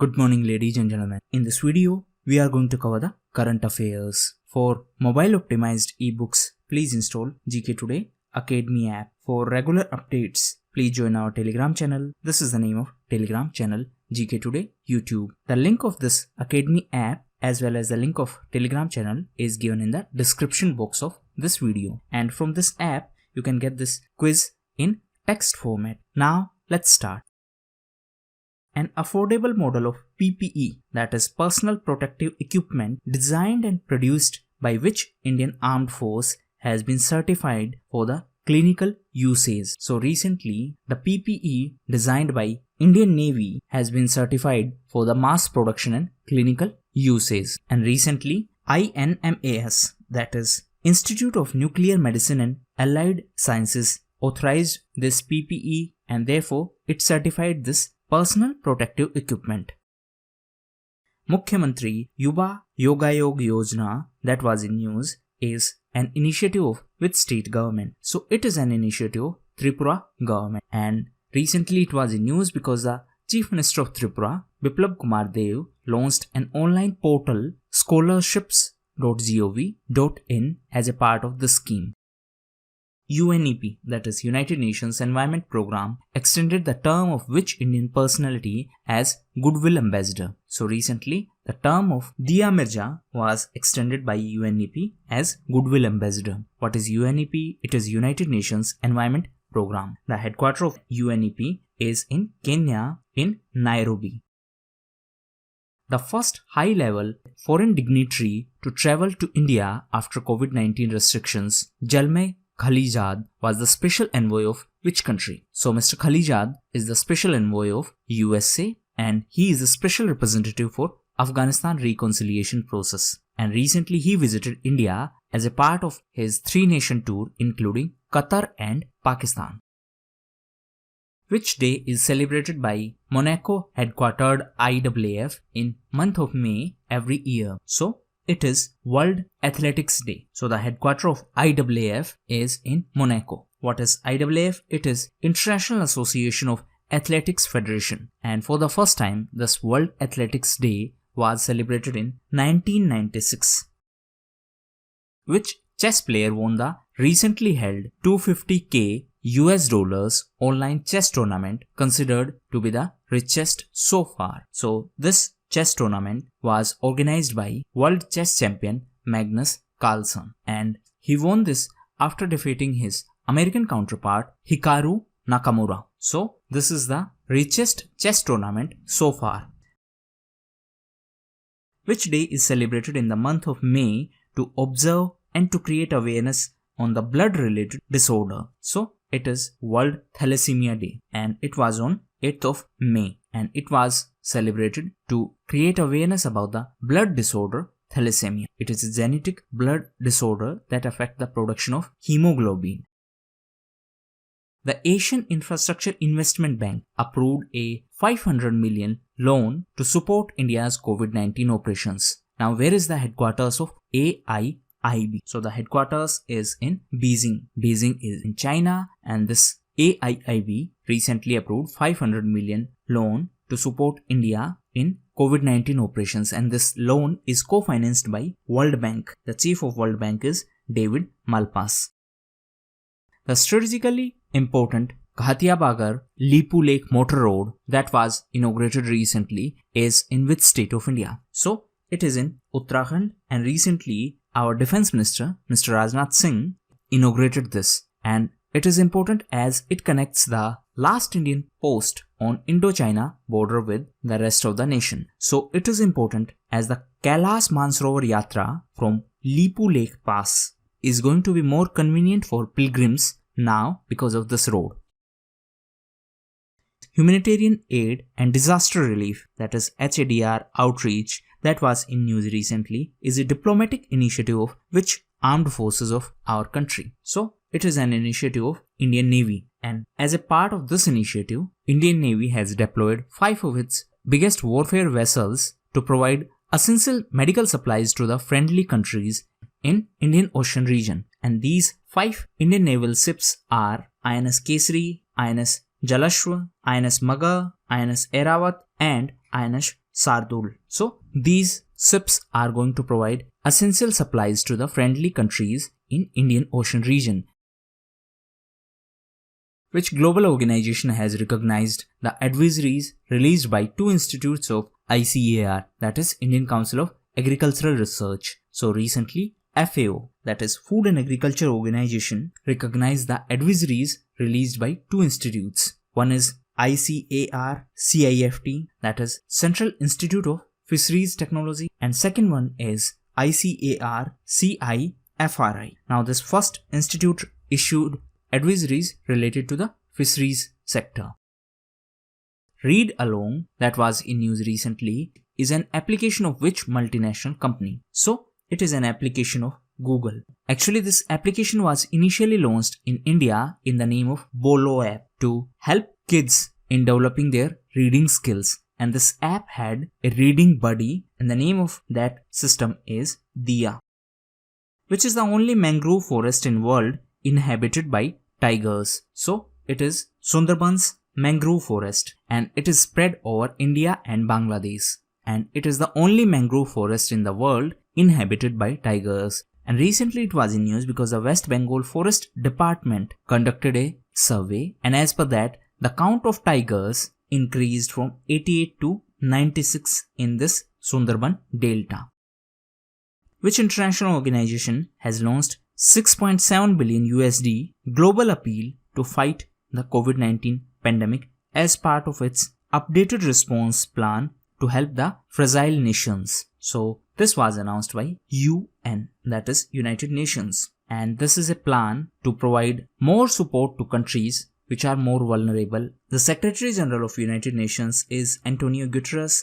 Good morning ladies and gentlemen. In this video, we are going to cover the current affairs. For mobile optimized ebooks, please install GKToday Academy app. For regular updates, please join our Telegram channel. This is the name of Telegram channel, GKToday YouTube. The link of this Academy app as well as the link of Telegram channel is given in the description box of this video. And from this app, you can get this quiz in text format. Now, let's start. An affordable model of PPE, that is personal protective equipment, designed and produced by which Indian Armed Force has been certified for the clinical usage. So recently, the PPE designed by Indian Navy has been certified for the mass production and clinical usage. And recently, INMAS, that is Institute of Nuclear Medicine and Allied Sciences, authorized this PPE and therefore it certified this personal protective equipment. Mukhyamantri Yuva Yogayog Yojana, that was in news, is an initiative of which state government? So it is an initiative of Tripura government, and recently it was in news because the Chief Minister of Tripura, Biplab Kumar Dev, launched an online portal scholarships.gov.in as a part of the scheme. UNEP, that is United Nations Environment Programme, extended the term of which Indian personality as Goodwill Ambassador. So recently, the term of Dia Mirza was extended by UNEP as Goodwill Ambassador. What is UNEP? It is United Nations Environment Programme. The headquarters of UNEP is in Kenya, in Nairobi. The first high-level foreign dignitary to travel to India after Covid-19 restrictions, Jalmay Khalilzad, was the special envoy of which country? So Mr. Khalilzad is the special envoy of USA and he is a special representative for Afghanistan reconciliation process. And recently he visited India as a part of his 3-nation tour including Qatar and Pakistan. Which day is celebrated by Monaco headquartered IAAF in month of May every year? So it is World Athletics Day. So the headquarters of IAAF is in Monaco. What is IAAF? It is International Association of Athletics Federation. And for the first time, this World Athletics Day was celebrated in 1996. Which chess player won the recently held $250K online chess tournament considered to be the richest so far? So this chess tournament was organized by world chess champion Magnus Carlsen, and he won this after defeating his American counterpart Hikaru Nakamura. So this is the richest chess tournament so far. Which day is celebrated in the month of May to observe and to create awareness on the blood related disorder? So it is World Thalassemia Day and it was on 8th of May and it was celebrated to create awareness about the blood disorder thalassemia. It is a genetic blood disorder that affects the production of hemoglobin. The Asian Infrastructure Investment Bank approved a 500 million loan to support India's Covid-19 operations. Now where is the headquarters of AIIB? So the headquarters is in Beijing. Beijing is in China and this AIIB recently approved 500 million loan to support India in Covid-19 operations, and this loan is co-financed by World Bank. The chief of World Bank is David Malpass. The strategically important Ghatia-Bagar-Lipu Lake Motor Road that was inaugurated recently is in which state of India? So it is in Uttarakhand, and recently our Defense Minister Mr. Rajnath Singh inaugurated this, and it is important as it connects the last Indian post on Indo-China border with the rest of the nation. So it is important as the Kailash Mansarovar Yatra from Lipu Lake Pass is going to be more convenient for pilgrims now because of this road. Humanitarian aid and disaster relief, that is HADR outreach, that was in news recently, is a diplomatic initiative of which armed forces of our country. So it is an initiative of Indian Navy, and as a part of this initiative, Indian Navy has deployed 5 of its biggest warfare vessels to provide essential medical supplies to the friendly countries in Indian Ocean region. And these 5 Indian naval ships are INS Kesari, INS Jalashwa, INS Maga, INS Airawat and INS Sardul. So these ships are going to provide essential supplies to the friendly countries in Indian Ocean region, which global organization has recognized the advisories released by two institutes of ICAR, that is Indian Council of Agricultural Research. So recently, FAO, that is Food and Agriculture Organization, recognized the advisories released by two institutes. One is ICAR CIFT, that is Central Institute of Fisheries Technology, and second one is ICAR CIFRI. Now this first institute issued advisories related to the fisheries sector. Read Along, that was in news recently, is an application of which multinational company? So it is an application of Google. Actually, this application was initially launched in India in the name of Bolo app to help kids in developing their reading skills. And this app had a reading buddy, and the name of that system is Diya, which is the only mangrove forest in world inhabited by tigers. So it is Sundarbans mangrove forest, and it is spread over India and Bangladesh, and it is the only mangrove forest in the world inhabited by tigers. And recently it was in news because the West Bengal Forest Department conducted a survey, and as per that, the count of tigers increased from 88 to 96 in this Sundarban Delta. Which international organization has launched 6.7 billion USD global appeal to fight the COVID-19 pandemic as part of its updated response plan to help the fragile nations. So this was announced by UN, that is United Nations, and this is a plan to provide more support to countries which are more vulnerable. The Secretary General of United Nations is Antonio Guterres.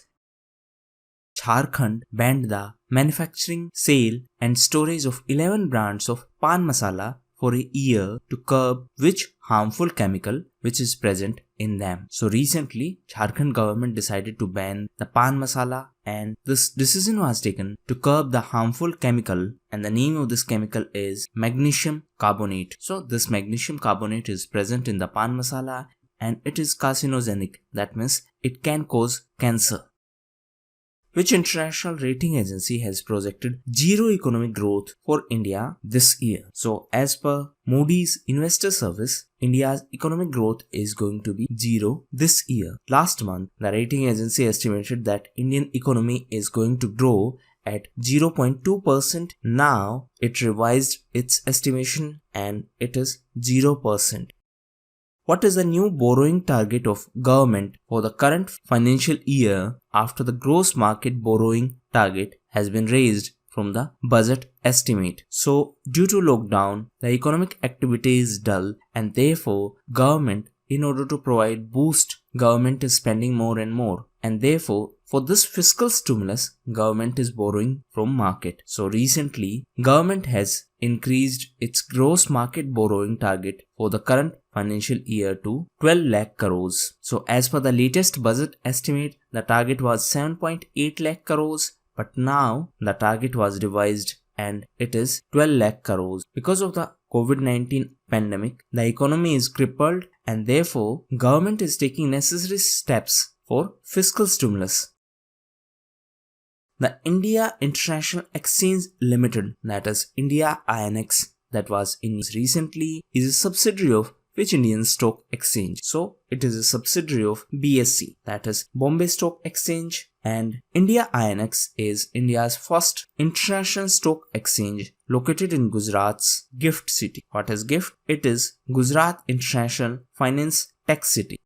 Jharkhand banned the manufacturing, sale and storage of 11 brands of Pan Masala for a year to curb which harmful chemical which is present in them. So recently, Jharkhand government decided to ban the Pan Masala, and this decision was taken to curb the harmful chemical, and the name of this chemical is magnesium carbonate. So this magnesium carbonate is present in the Pan Masala and it is carcinogenic. That means it can cause cancer. Which international rating agency has projected zero economic growth for India this year? So as per Moodys Investor Service, India's economic growth is going to be zero this year. Last month, the rating agency estimated that Indian economy is going to grow at 0.2%. Now it revised its estimation and it is 0%. What is the new borrowing target of government for the current financial year after the gross market borrowing target has been raised from the budget estimate? So, due to lockdown, the economic activity is dull, and therefore government, in order to provide boost, government is spending more and more, and therefore for this fiscal stimulus, government is borrowing from market. So recently, government has increased its gross market borrowing target for the current financial year to 12 lakh crores. So as per the latest budget estimate, the target was 7.8 lakh crores, but now the target was revised and it is 12 lakh crores. Because of the COVID-19 pandemic, the economy is crippled, and therefore government is taking necessary steps for fiscal stimulus. The India International Exchange Limited, that is India INX, that was in news recently, is a subsidiary of which Indian Stock Exchange? So it is a subsidiary of BSE, that is Bombay Stock Exchange, and India INX is India's first international stock exchange located in Gujarat's Gift City. What is Gift? It is Gujarat International Finance Tech City.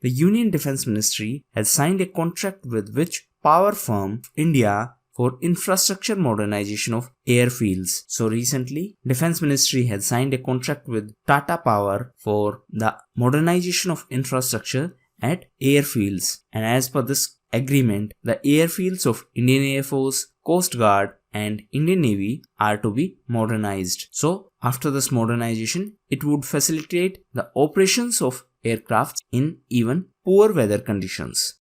The Union Defence Ministry has signed a contract with which power firm India for infrastructure modernization of airfields. So recently, Defence Ministry has signed a contract with Tata Power for the modernization of infrastructure at airfields. And as per this agreement, the airfields of Indian Air Force, Coast Guard and Indian Navy are to be modernized. So after this modernization, it would facilitate the operations of aircrafts in even poor weather conditions.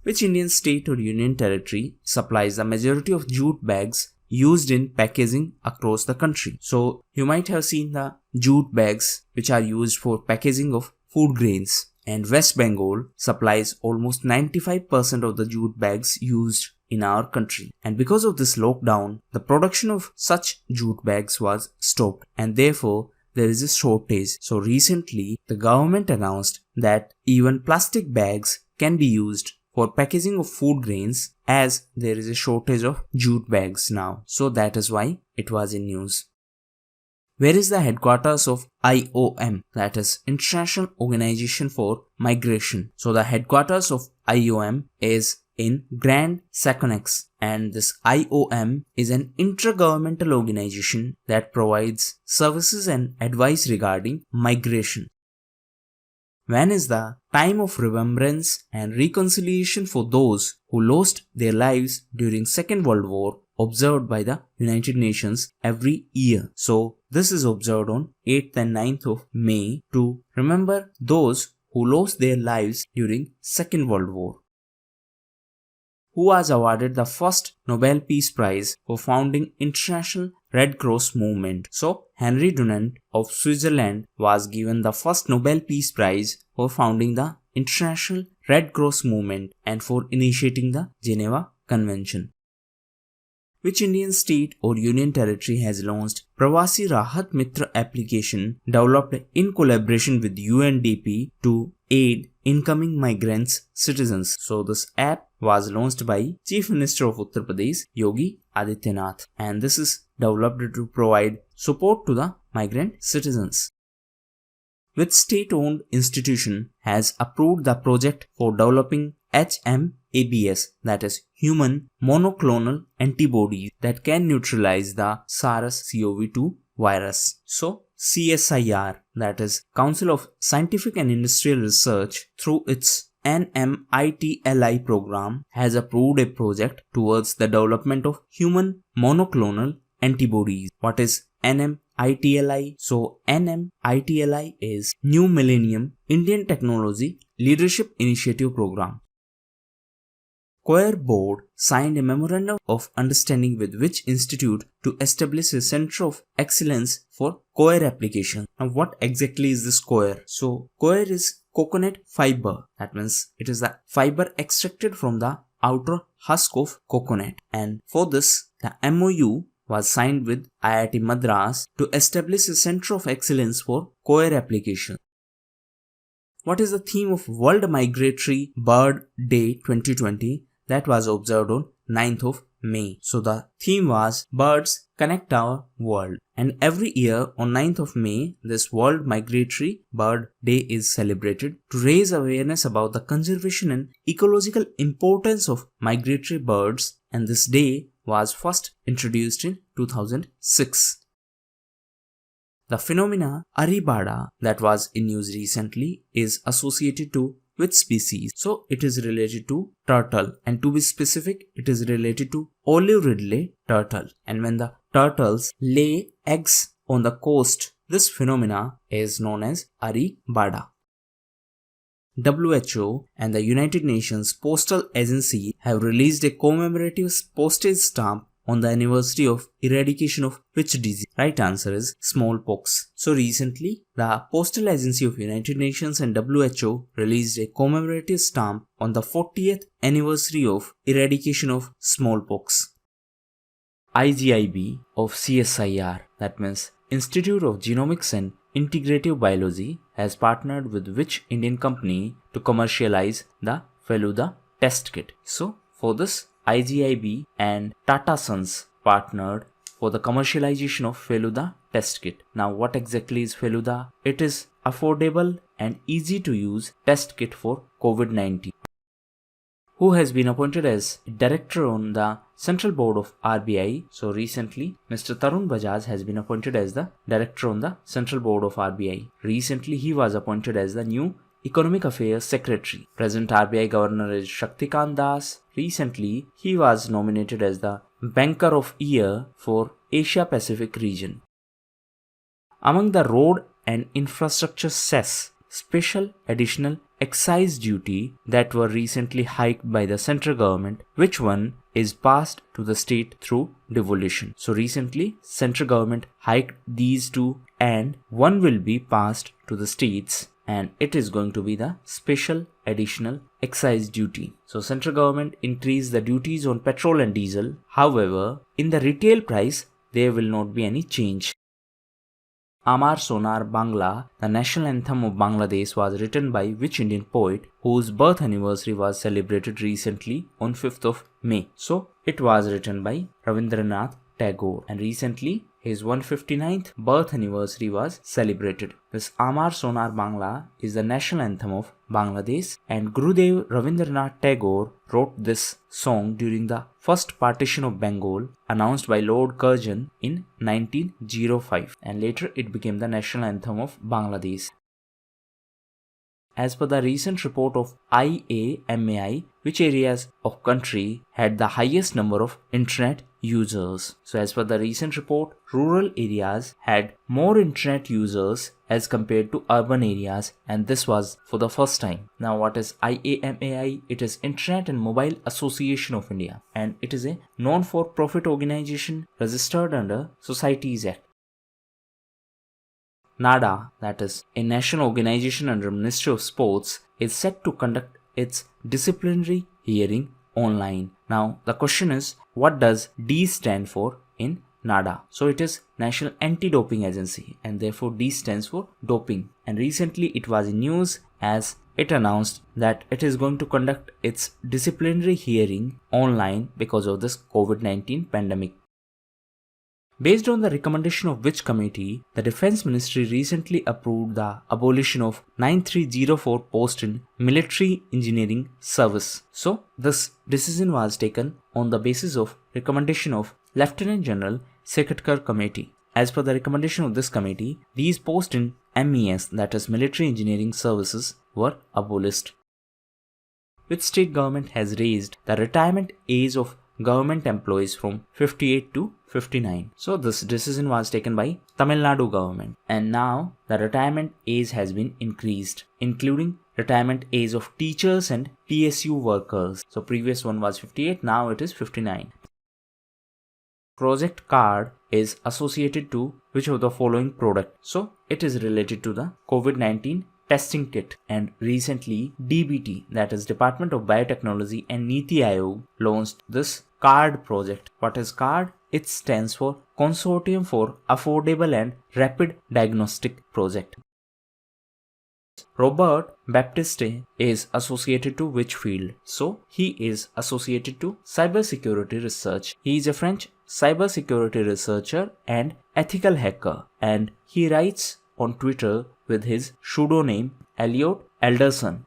Which Indian state or union territory supplies the majority of jute bags used in packaging across the country? So you might have seen the jute bags which are used for packaging of food grains. and West Bengal supplies almost 95% of the jute bags used in our country. And because of this lockdown, the production of such jute bags was stopped, and therefore there is a shortage. So recently, the government announced that even plastic bags can be used for packaging of food grains, as there is a shortage of jute bags now. So that is why it was in news. Where is the headquarters of IOM, that is International Organization for Migration? So the headquarters of IOM is in Grand Saconnex, and this IOM is an intergovernmental organization that provides services and advice regarding migration. When is the time of remembrance and reconciliation for those who lost their lives during Second World War observed by the United Nations every year? So this is observed on 8th and 9th of May to remember those who lost their lives during Second World War. Who was awarded the first Nobel Peace Prize for founding International Red Cross movement? So Henry Dunant of Switzerland was given the first Nobel Peace Prize for founding the International Red Cross movement and for initiating the Geneva Convention. Which Indian state or union territory has launched PrivacyRahat Mitra application developed in collaboration with UNDP to aid incoming migrants citizens? So this app was launched by Chief Minister of Uttar Pradesh Yogi Adityanath, and this is developed to provide support to the migrant citizens. Which state-owned institution has approved the project for developing HMABS, that is human monoclonal antibodies that can neutralize the SARS-CoV-2 virus? So CSIR, that is Council of Scientific and Industrial Research, through its NMITLI program, has approved a project towards the development of human monoclonal antibodies. What is NMITLI? So NMITLI is New Millennium Indian Technology Leadership Initiative Program. COER board signed a memorandum of understanding with which institute to establish a center of excellence for COER application. Now what exactly is this COER? So COER is coconut fiber. That means it is the fiber extracted from the outer husk of coconut. And for this, the MOU was signed with IIT Madras to establish a center of excellence for COER application. What is the theme of World Migratory Bird Day 2020 that was observed on 9th of May? So the theme was Birds Connect Our World, and every year on 9th of May this World Migratory Bird Day is celebrated to raise awareness about the conservation and ecological importance of migratory birds, and this day was first introduced in 2006. The phenomena Ibarra that was in news recently is associated to which species? So it is related to turtle, and to be specific, it is related to olive ridley turtle. And when the turtles lay eggs on the coast, this phenomena is known as Ibarra. WHO and the United Nations Postal Agency have released a commemorative postage stamp on the anniversary of eradication of which disease? Right answer is smallpox. So recently, the Postal Agency of United Nations and WHO released a commemorative stamp on the 40th anniversary of eradication of smallpox. IGIB of CSIR, that means Institute of Genomics and Integrative Biology, has partnered with which Indian company to commercialize the Feluda test kit? So for this, IGIB and Tata Sons partnered for the commercialization of Feluda test kit. Now what exactly is Feluda? It is affordable and easy to use test kit for Covid-19. Who has been appointed as director on the Central Board of RBI? So recently, Mr. Tarun Bajaj has been appointed as the director on the Central Board of RBI. Recently, he was appointed as the new Economic Affairs Secretary. Present RBI Governor is Shaktikant Das. Recently, he was nominated as the Banker of Year for Asia Pacific region. Among the road and infrastructure cess, special additional excise duty that were recently hiked by the central government, which one is passed to the state through devolution? So recently, central government hiked these two and one will be passed to the states and it is going to be the special additional excise duty. So central government increased the duties on petrol and diesel. However, in the retail price, there will not be any change. Amar Sonar Bangla, the national anthem of Bangladesh, was written by which Indian poet whose birth anniversary was celebrated recently on 5th of May? So, it was written by Rabindranath Tagore, and recently his 159th birth anniversary was celebrated. This Amar Sonar Bangla is the national anthem of Bangladesh, and Gurudev Rabindranath Tagore wrote this song during the first partition of Bengal announced by Lord Curzon in 1905, and later it became the national anthem of Bangladesh. As per the recent report of IAMAI, which areas of country had the highest number of internet users? So as per the recent report, rural areas had more internet users as compared to urban areas, and this was for the first time. Now what is IAMAI? It is Internet and Mobile Association of India, and it is a non-for-profit organization registered under Societies Act. NADA, that is a national organization under Ministry of Sports, is set to conduct its disciplinary hearing online. Now the question is, what does D stand for in NADA? So it is National Anti-Doping Agency, and therefore D stands for doping. And recently it was in news as it announced that it is going to conduct its disciplinary hearing online because of this COVID-19 pandemic. Based on the recommendation of which committee, the Defense Ministry recently approved the abolition of 9304 post in military engineering service. So, this decision was taken on the basis of recommendation of Lieutenant General Sekatkar Committee. As per the recommendation of this committee, these posts in MES, that is military engineering services, were abolished. Which state government has raised the retirement age of government employees from 58 to 59. So this decision was taken by Tamil Nadu government, and now the retirement age has been increased, including retirement age of teachers and PSU workers. So previous one was 58, now it is 59. Project card is associated to which of the following product? So it is related to the COVID-19 testing kit, and recently DBT, that is Department of Biotechnology and Niti Aayog, launched this CARD project. What is CARD? It stands for Consortium for Affordable and Rapid Diagnostic Project. Robert Baptiste is associated to which field? So he is associated to cybersecurity research. He is a French cybersecurity researcher and ethical hacker, and he writes on Twitter with his pseudonym Elliot Elderson.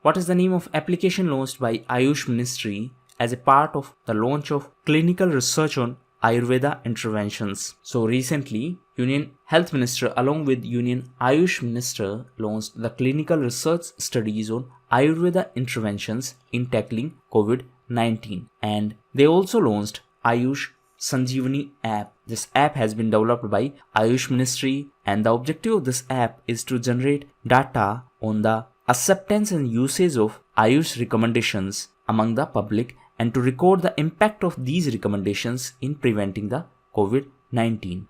What is the name of application launched by Ayush Ministry as a part of the launch of clinical research on Ayurveda interventions? So recently, Union Health Minister along with Union Ayush Minister launched the clinical research studies on Ayurveda interventions in tackling COVID-19, and they also launched Ayush Sanjeevani app. This app has been developed by Ayush Ministry, and the objective of this app is to generate data on the acceptance and usage of Ayush recommendations among the public, and to record the impact of these recommendations in preventing the COVID-19.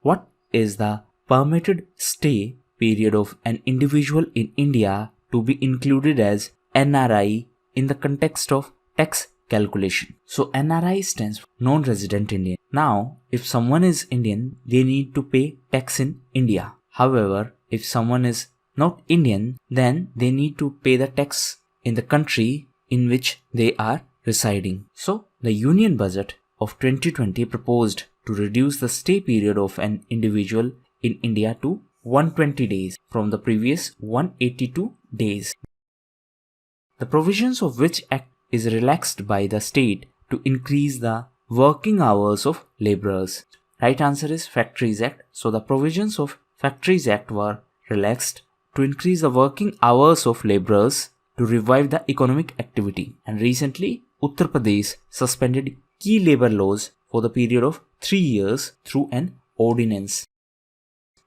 What is the permitted stay period of an individual in India to be included as NRI in the context of tax calculation? So NRI stands for non-resident Indian. Now, if someone is Indian, they need to pay tax in India. However, if someone is not Indian, then they need to pay the tax in the country in which they are residing. So the Union Budget of 2020 proposed to reduce the stay period of an individual in India to 120 days from the previous 182 days. The provisions of which act is relaxed by the state to increase the working hours of laborers? Right answer is Factories Act. So the provisions of Factories Act were relaxed to increase the working hours of laborers to revive the economic activity. And recently, Uttar Pradesh suspended key labor laws for the period of 3 years through an ordinance.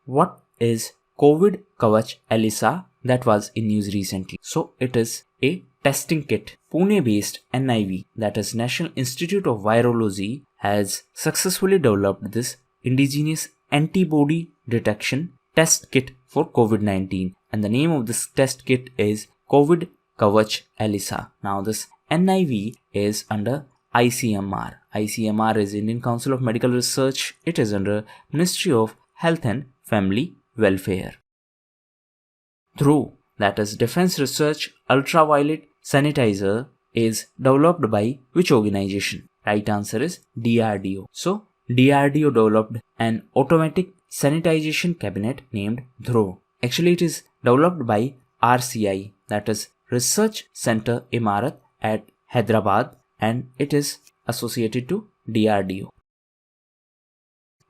What is COVID Kavach ELISA? That was in news recently. So it is a testing kit. Pune-based NIV, that is National Institute of Virology, has successfully developed this indigenous antibody detection test kit for COVID-19, and the name of this test kit is COVID Kavach ELISA. Now this NIV is under ICMR. ICMR is Indian Council of Medical Research. It is under Ministry of Health and Family Welfare. DRO, that is Defense Research Ultraviolet Sanitizer, is developed by which organization? Right answer is DRDO. So DRDO developed an automatic sanitization cabinet named DRO. Actually, it is developed by RCI, that is Research Center Imarat at Hyderabad, and it is associated to DRDO.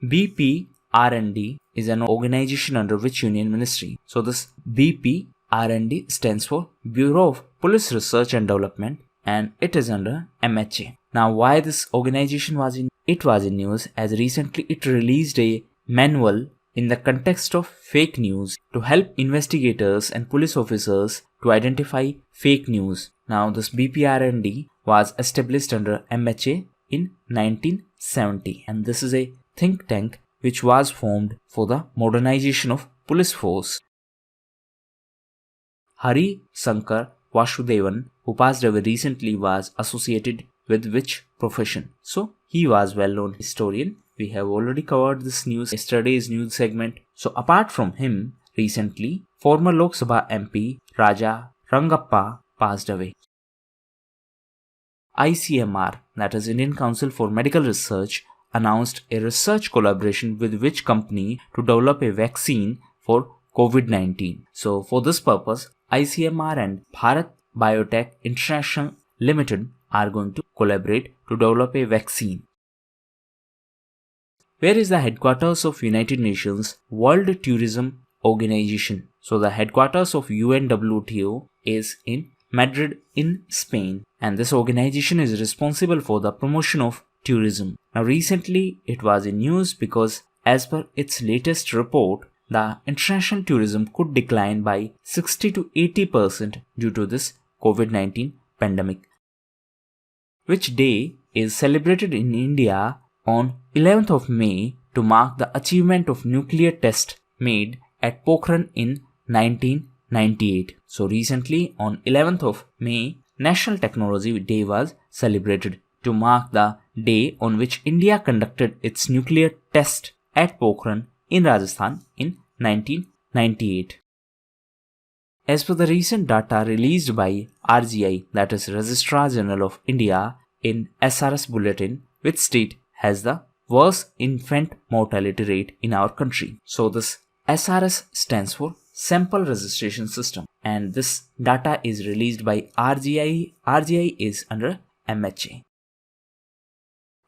BPRD is an organization under which union ministry? So this BPRD stands for Bureau of Police Research and Development, and it is under MHA. Now, why this organization was in news, as recently it released a manual in the context of fake news to help investigators and police officers to identify fake news. Now, this BPRD was established under MHA in 1970, and this is a think tank which was formed for the modernization of police force. Hari Shankar Vasudevan, who passed away recently, was associated with which profession? So he was well-known historian. We have already covered this news yesterday's news segment. So apart from him, recently former Lok Sabha MP Raja Rangappa passed away. ICMR, that is Indian Council for Medical Research, announced a research collaboration with which company to develop a vaccine for COVID-19. So for this purpose, ICMR and Bharat Biotech International Limited are going to collaborate to develop a vaccine. Where is the headquarters of United Nations World Tourism Organization? So the headquarters of UNWTO is in Madrid in Spain, and this organization is responsible for the promotion of tourism. Now recently it was in news because as per its latest report, the international tourism could decline by 60 to 80% due to this COVID-19 pandemic. Which day is celebrated in India on 11th of May to mark the achievement of nuclear test made at Pokhran in 1998. So recently on 11th of May, National Technology Day was celebrated to mark the day on which India conducted its nuclear test at Pokhran in Rajasthan in 1998. As per the recent data released by RGI, that is Registrar General of India, in SRS Bulletin, which state has the worst infant mortality rate in our country? So this SRS stands for Sample Registration System, and this data is released by RGI. RGI is under MHA.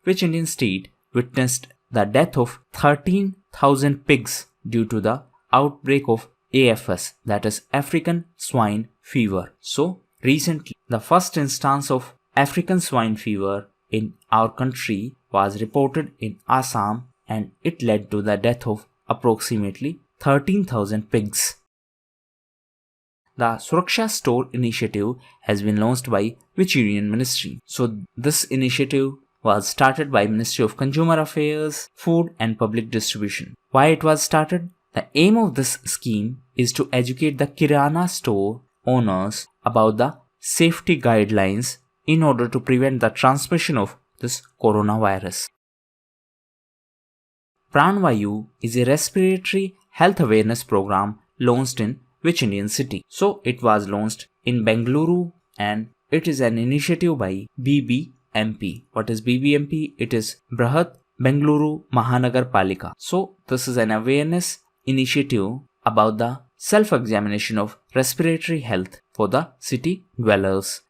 Which Indian state witnessed the death of 13,000 pigs due to the outbreak of AFS, that is African swine fever? So recently the first instance of African swine fever in our country was reported in Assam, and it led to the death of approximately 13,000 pigs. The Suraksha Store initiative has been launched by which union ministry? So this initiative was started by Ministry of Consumer Affairs, Food and Public Distribution. Why it was started? The aim of this scheme is to educate the Kirana store owners about the safety guidelines in order to prevent the transmission of this coronavirus. Pranvayu is a respiratory health awareness program launched in which Indian city? So it was launched in Bengaluru, and it is an initiative by BBMP. What is BBMP? It is Brahat Bengaluru Mahanagar Palika. So this is an awareness initiative about the self-examination of respiratory health for the city dwellers.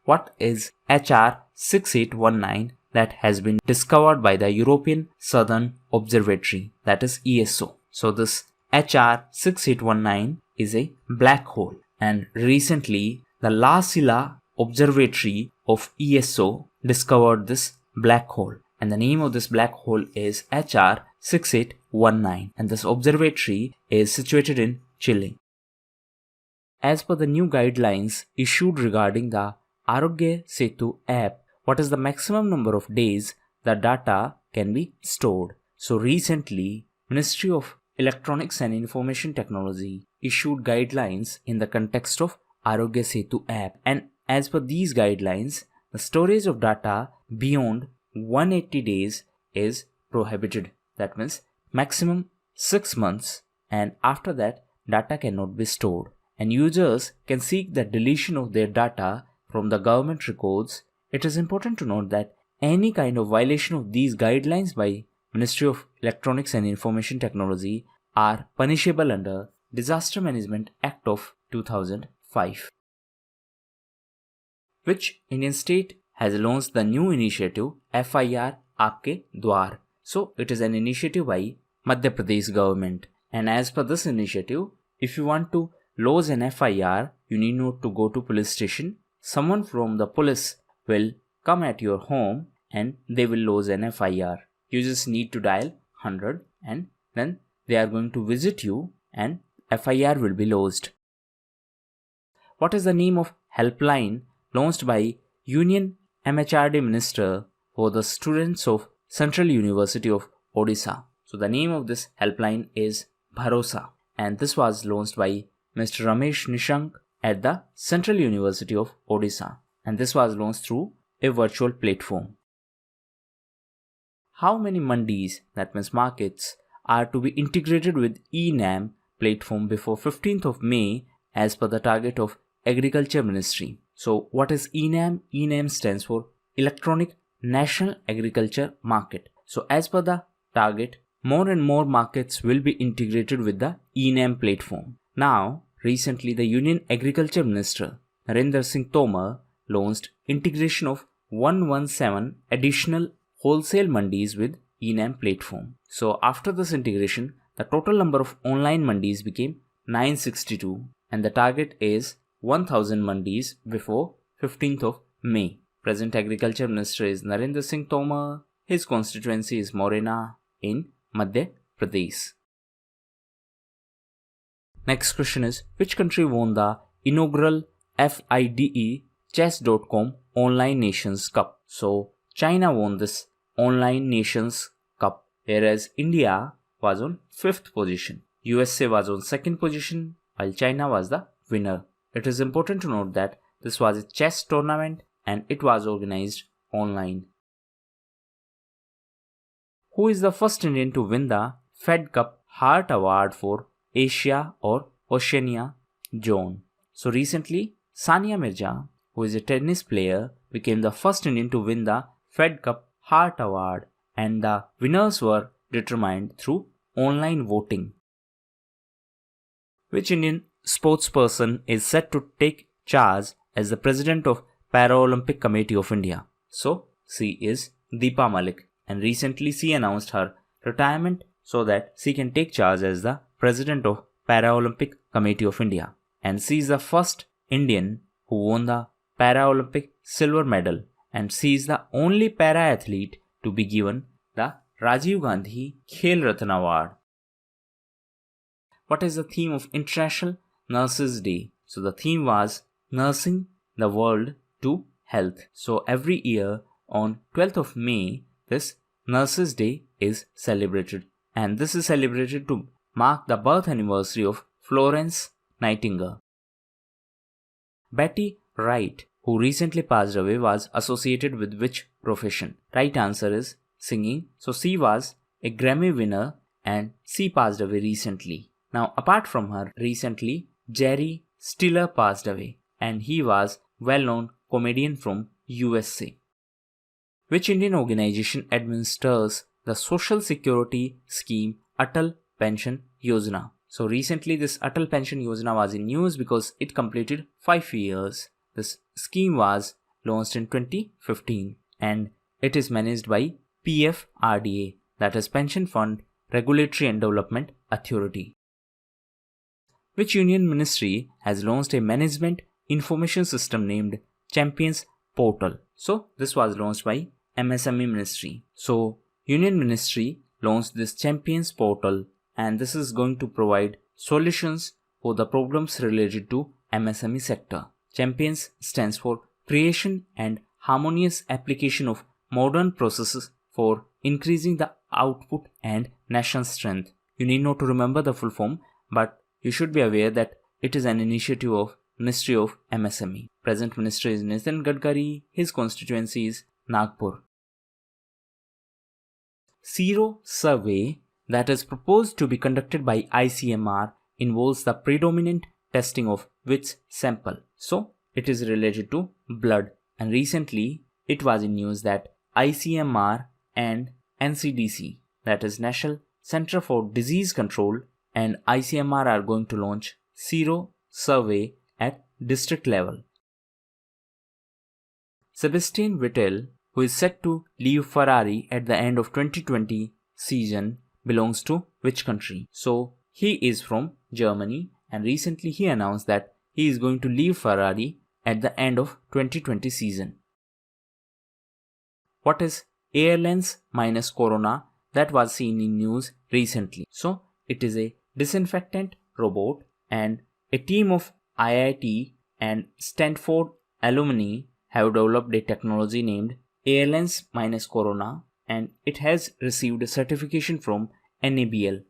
What is HR 6819 that has been discovered by the European Southern Observatory, that is ESO? So this HR 6819 is a black hole, and recently the La Silla Observatory of ESO discovered this black hole, and the name of this black hole is HR 6819, and this observatory is situated in Chile. As per the new guidelines issued regarding the Arogya Setu app, what is the maximum number of days the data can be stored? So recently Ministry of Electronics and Information Technology issued guidelines in the context of Arogya Setu app, and as per these guidelines, the storage of data beyond 180 days is prohibited. That means maximum 6 months, and after that data cannot be stored, and users can seek the deletion of their data from the government records. It is important to note that any kind of violation of these guidelines by Ministry of Electronics and Information Technology are punishable under Disaster Management Act of 2005. Which Indian state has launched the new initiative FIR Aapke Dwar? So it is an initiative by Madhya Pradesh government, and as per this initiative, if you want to lodge an FIR, you need not to go to police station. Someone from the police will come at your home and they will lodge an FIR. You just need to dial 100 and then they are going to visit you and FIR will be lodged. What is the name of helpline launched by Union MHRD Minister for the students of Central University of Odisha? So the name of this helpline is Bharosa, and this was launched by Mr. Ramesh Nishank at the Central University of Odisha, and this was launched through a virtual platform. How many mandis, that means markets, are to be integrated with eNAM platform before 15th of May as per the target of Agriculture Ministry? So what is eNAM? eNAM stands for Electronic National Agriculture Market. So as per the target, more and more markets will be integrated with the eNAM platform. Now, recently the Union Agriculture Minister Narendra Singh Tomar launched integration of 117 additional wholesale mandis with eNAM platform. So after this integration, the total number of online mandis became 962 and the target is 1000 mandis before 15th of May. Present Agriculture Minister is Narendra Singh Tomar. His constituency is Morena in Madhya Pradesh. Next question is, which country won the inaugural FIDE Chess.com Online Nations Cup? So China won this Online Nations Cup, whereas India was on 5th position. USA was on 2nd position, while China was the winner. It is important to note that this was a chess tournament and it was organized online. Who is the first Indian to win the Fed Cup Heart Award for Asia or Oceania zone? So recently, Sania Mirza, who is a tennis player, became the first Indian to win the Fed Cup Heart Award, and the winners were determined through online voting. Which Indian sportsperson is set to take charge as the president of Paralympic Committee of India? So she is Deepa Malik, and recently she announced her retirement so that she can take charge as the president of Paralympic Committee of India, and she is the first Indian who won the Paralympic silver medal, and she is the only para-athlete to be given the Rajiv Gandhi Khel Ratna Award. What is the theme of International Nurses Day? So the theme was Nursing the World to Health. So every year on 12th of May, this Nurses Day is celebrated, and this is celebrated to mark the birth anniversary of Florence Nightingale. Betty Wright, who recently passed away, was associated with which profession? Right answer is singing. So she was a Grammy winner and she passed away recently. Now apart from her, recently Jerry Stiller passed away, and he was well-known comedian from USA. Which Indian organization administers the Social Security scheme Atal Pension Yojana? So recently this Atal Pension Yojana was in news because it completed 5 years. This scheme was launched in 2015 and it is managed by PFRDA, that is Pension Fund Regulatory and Development Authority. Which Union Ministry has launched a management information system named Champions Portal? So this was launched by MSME Ministry. So Union Ministry launched this Champions Portal, and this is going to provide solutions for the problems related to MSME sector. Champions stands for Creation and Harmonious Application of Modern Processes for Increasing the Output and National Strength. You need not to remember the full form, but you should be aware that it is an initiative of Ministry of MSME. Present Minister is Nitin Gadkari. His constituency is Nagpur. Sero survey that is proposed to be conducted by ICMR involves the predominant testing of which sample. So it is related to blood, and recently it was in news that ICMR and NCDC, that is National Center for Disease Control, and ICMR are going to launch Sero survey at district level. Sebastian Vettel, who is set to leave Ferrari at the end of 2020 season, belongs to which country? So he is from Germany, and recently he announced that he is going to leave Ferrari at the end of 2020 season. What is Airlines minus Corona that was seen in news recently? So it is a disinfectant robot, and a team of IIT and Stanford alumni have developed a technology named Airlines minus Corona, and it has received a certification from NABL.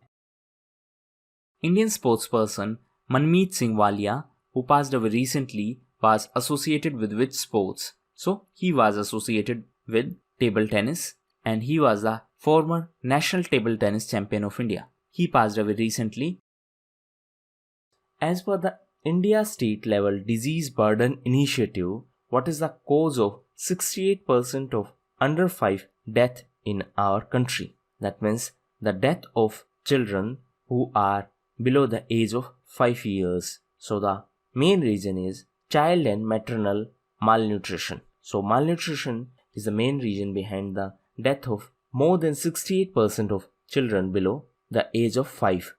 Indian sportsperson Manmeet Singh Walia, who passed away recently, was associated with which sports? So he was associated with table tennis, and he was the former national table tennis champion of India. He passed away recently. As per the India State Level Disease Burden Initiative, what is the cause of 68% of under 5 death in our country? That means the death of children who are below the age of 5 years. So the main reason is child and maternal malnutrition. So malnutrition is the main reason behind the death of more than 68% of children below the age of 5.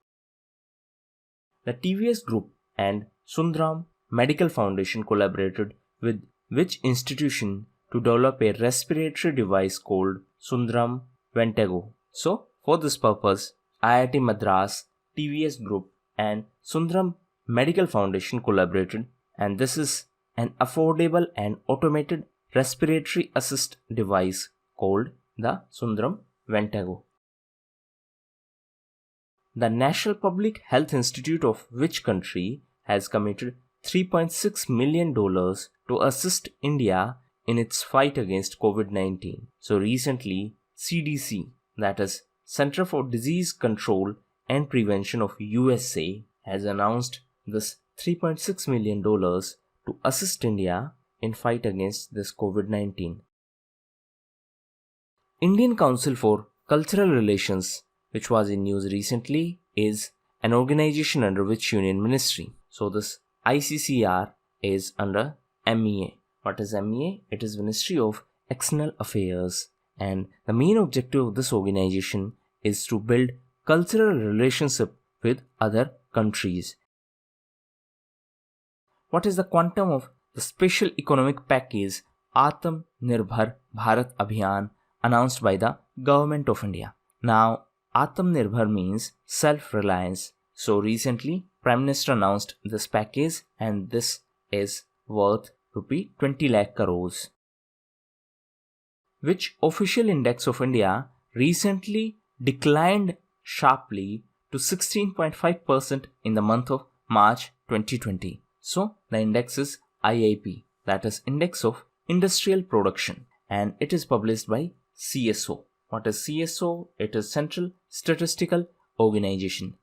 The TVS Group and Sundaram Medical Foundation collaborated with which institution to develop a respiratory device called Sundaram Ventago? So for this purpose, IIT Madras, TVS Group and Sundaram Medical Foundation collaborated, and this is an affordable and automated respiratory assist device called the Sundaram Ventago. The National Public Health Institute of which country has committed $3.6 million to assist India in its fight against Covid-19. So recently, CDC, that is Center for Disease Control and Prevention of USA, has announced this $3.6 million to assist India in fight against this Covid-19. Indian Council for Cultural Relations, which was in news recently, is an organization under which union ministry? So this ICCR is under MEA. What is MEA? It is Ministry of External Affairs, and the main objective of this organization is to build cultural relationship with other countries. What is the quantum of the special economic package Atam Nirbhar Bharat Abhiyan announced by the government of India? Now, Atam Nirbhar means self-reliance. So recently, Prime Minister announced this package, and this is worth Rupee 20 lakh crores. Which official index of India recently declined sharply to 16.5% in the month of March 2020. So the index is IIP, that is Index of Industrial Production, and it is published by CSO. What is CSO? It is Central Statistical Organization.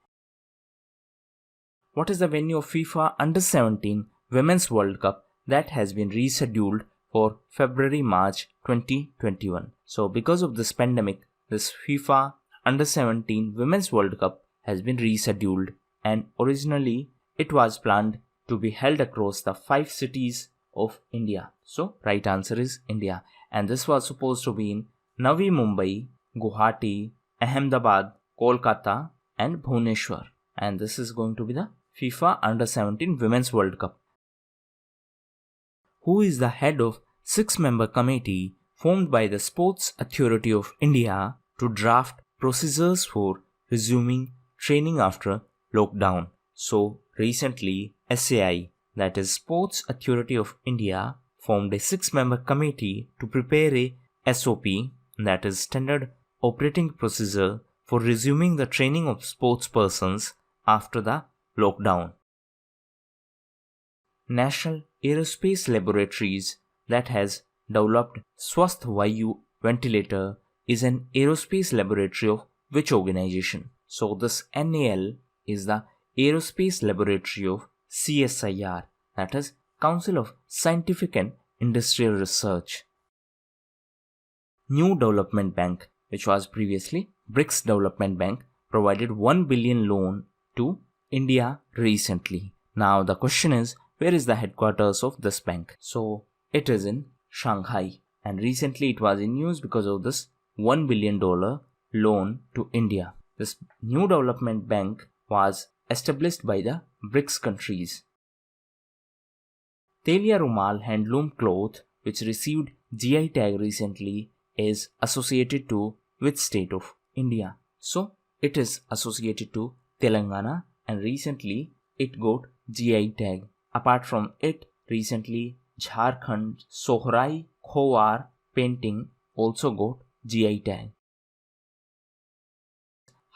What is the venue of FIFA Under-17 Women's World Cup that has been rescheduled for February-March 2021? So because of this pandemic, this FIFA Under-17 Women's World Cup has been rescheduled, and originally it was planned to be held across the 5 cities of India. So right answer is India, and this was supposed to be in Navi Mumbai, Guwahati, Ahmedabad, Kolkata and Bhubaneswar, and this is going to be the FIFA Under-17 Women's World Cup. Who is the head of 6-member committee formed by the Sports Authority of India to draft procedures for resuming training after lockdown? So recently, SAI, that is Sports Authority of India, formed a 6-member committee to prepare a SOP, that is Standard Operating Procedure, for resuming the training of sportspersons after the lockdown. National Aerospace Laboratories that has developed Swasth Vayu ventilator is an aerospace laboratory of which organization? So this NAL is the Aerospace Laboratory of CSIR, that is Council of Scientific and Industrial Research. New Development Bank, which was previously BRICS Development Bank, provided $1 billion loan to India recently. Now the question is, where is the headquarters of this bank? So it is in Shanghai, and recently it was in news because of this $1 billion loan to India. This new development bank was established by the BRICS countries. Telia Rumal handloom cloth, which received GI tag recently, is associated to which state of India? So it is associated to Telangana, and recently it got GI tag. Apart from it, recently Jharkhand Sohrai Khowar painting also got GI tag.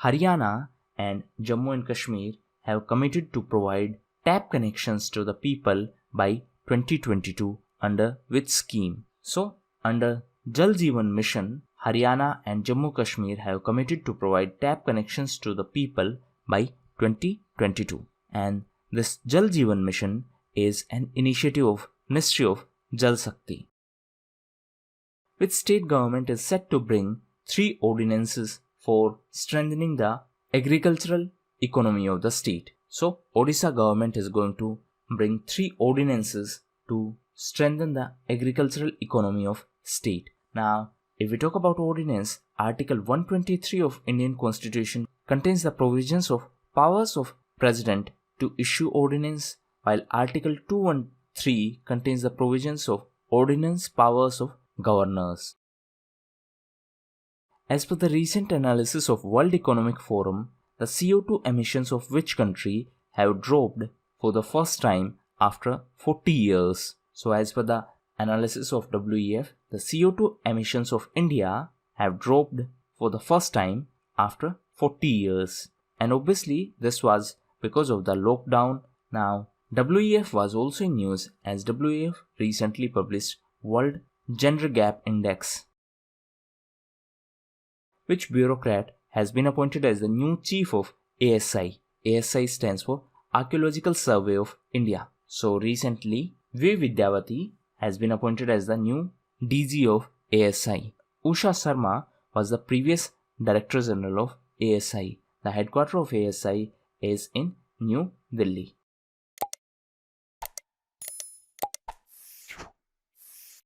Haryana and Jammu and Kashmir have committed to provide tap connections to the people by 2022 under which scheme? So under Jal Jeevan Mission, Haryana and Jammu Kashmir have committed to provide tap connections to the people by 2022, and this Jal Jeevan Mission is an initiative of Ministry of Jal Shakti. Which state government is set to bring 3 ordinances for strengthening the agricultural economy of the state? So Odisha government is going to bring 3 ordinances to strengthen the agricultural economy of state. Now, if we talk about ordinance, Article 123 of Indian Constitution contains the provisions of powers of President to issue ordinance, while Article 213 contains the provisions of ordinance powers of governors. As per the recent analysis of World Economic Forum, the CO2 emissions of which country have dropped for the first time after 40 years. So as per the analysis of WEF, the CO2 emissions of India have dropped for the first time after 40 years. And obviously this was because of the lockdown. Now WEF was also in news as WEF recently published World Gender Gap Index. Which bureaucrat has been appointed as the new chief of ASI? ASI stands for Archaeological Survey of India. So recently V. Vidyavati has been appointed as the new DG of ASI. Usha Sharma was the previous Director General of ASI. The headquarters of ASI is in New Delhi.